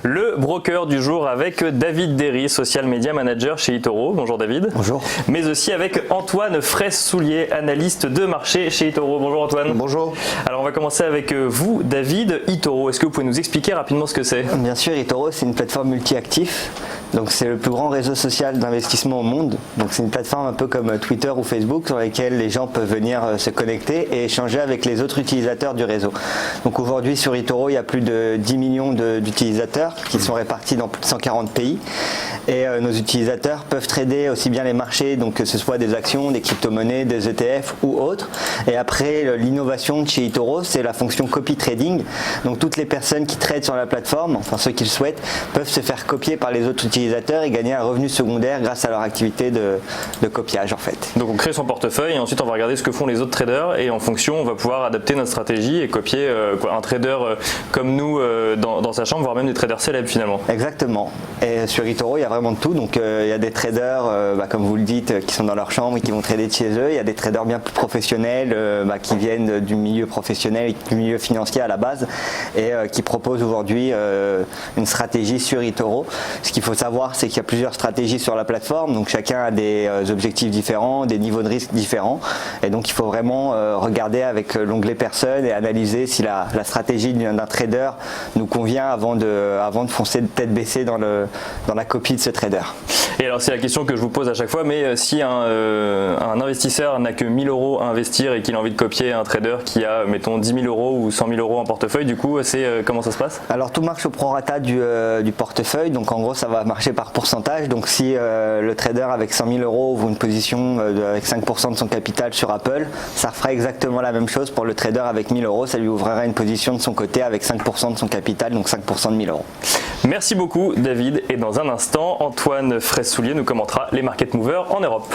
Le broker du jour avec David Derry, Social Media Manager chez eToro. Bonjour David. Bonjour. Mais aussi avec Antoine Fraisse-Soulier, analyste de marché chez eToro. Bonjour Antoine. Bonjour. Alors on va commencer avec vous David. eToro, est-ce que vous pouvez nous expliquer rapidement ce que c'est? Bien sûr, eToro c'est une plateforme multi-actifs. Donc c'est le plus grand réseau social d'investissement au monde. Donc c'est une plateforme un peu comme Twitter ou Facebook sur lesquelles les gens peuvent venir se connecter et échanger avec les autres utilisateurs du réseau. Donc aujourd'hui sur eToro il y a plus de 10 millions d'utilisateurs qui sont répartis dans plus de 140 pays. Et nos utilisateurs peuvent trader aussi bien les marchés, donc que ce soit des actions, des crypto-monnaies, des ETF ou autres. Et après l'innovation de chez eToro, c'est la fonction copy trading. Donc toutes les personnes qui tradent sur la plateforme, enfin ceux qui le souhaitent, peuvent se faire copier par les autres utilisateurs et gagner un revenu secondaire grâce à leur activité de copiage en fait. Donc on crée son portefeuille et ensuite on va regarder ce que font les autres traders et en fonction on va pouvoir adapter notre stratégie et copier un trader comme nous dans sa chambre, voire même des traders célèbres finalement. Exactement. Et sur eToro il y a vraiment de tout. Donc il y a des traders comme vous le dites qui sont dans leur chambre et qui vont trader de chez eux. Il y a des traders bien plus professionnels qui viennent du milieu professionnel et du milieu financier à la base et qui proposent aujourd'hui une stratégie sur eToro. Ce qu'il faut savoir, c'est qu'il y a plusieurs stratégies sur la plateforme, donc chacun a des objectifs différents, des niveaux de risque différents, et donc il faut vraiment regarder avec l'onglet personne et analyser si la stratégie d'un trader nous convient avant de foncer de tête baissée dans la copie de ce trader. Et alors c'est la question que je vous pose à chaque fois, mais si un investisseur n'a que 1000 € à investir et qu'il a envie de copier un trader qui a mettons 10 000 € ou 100 000 € en portefeuille, du coup comment ça se passe? Alors tout marche au prorata du portefeuille, donc en gros ça va marcher par pourcentage. Donc si le trader avec 100 000 € ouvre une position avec 5% de son capital sur Apple, ça fera exactement la même chose pour le trader avec 1000 €, ça lui ouvrira une position de son côté avec 5% de son capital, donc 5% de 1000 €. Merci beaucoup David, et dans un instant Antoine Fraisse-Soulier nous commentera les market movers en Europe.